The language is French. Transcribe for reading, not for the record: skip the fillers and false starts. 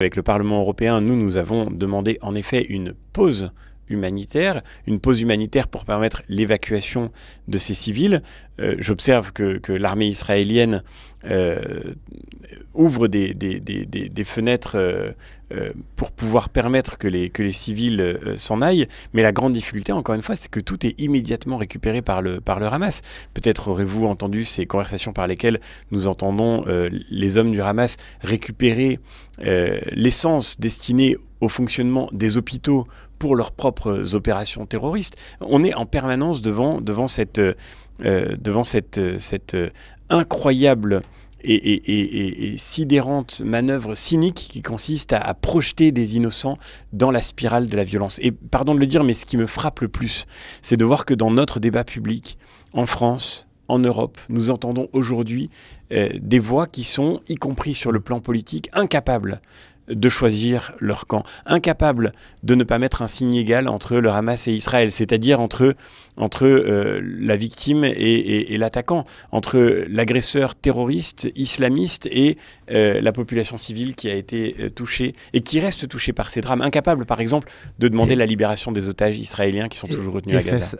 Avec le Parlement européen, nous avons demandé en effet une pause humanitaire pour permettre l'évacuation de ces civils. J'observe que l'armée israélienne ouvre des fenêtres pour pouvoir permettre que les civils s'en aillent. Mais la grande difficulté, encore une fois, c'est que tout est immédiatement récupéré par le Hamas. Peut-être aurez-vous entendu ces conversations par lesquelles nous entendons les hommes du Hamas récupérer l'essence destinée au fonctionnement des hôpitaux pour leurs propres opérations terroristes. On est en permanence devant cette incroyable et sidérante manœuvre cynique qui consiste à projeter des innocents dans la spirale de la violence. Et pardon de le dire, mais ce qui me frappe le plus, c'est de voir que dans notre débat public, en France, en Europe, nous entendons aujourd'hui des voix qui sont, y compris sur le plan politique, incapables de choisir leur camp, incapables de ne pas mettre un signe égal entre le Hamas et Israël, c'est-à-dire entre la victime et l'attaquant, entre l'agresseur terroriste islamiste et la population civile qui a été touchée et qui reste touchée par ces drames, incapables par exemple de demander la libération des otages israéliens qui sont toujours retenus à Gaza.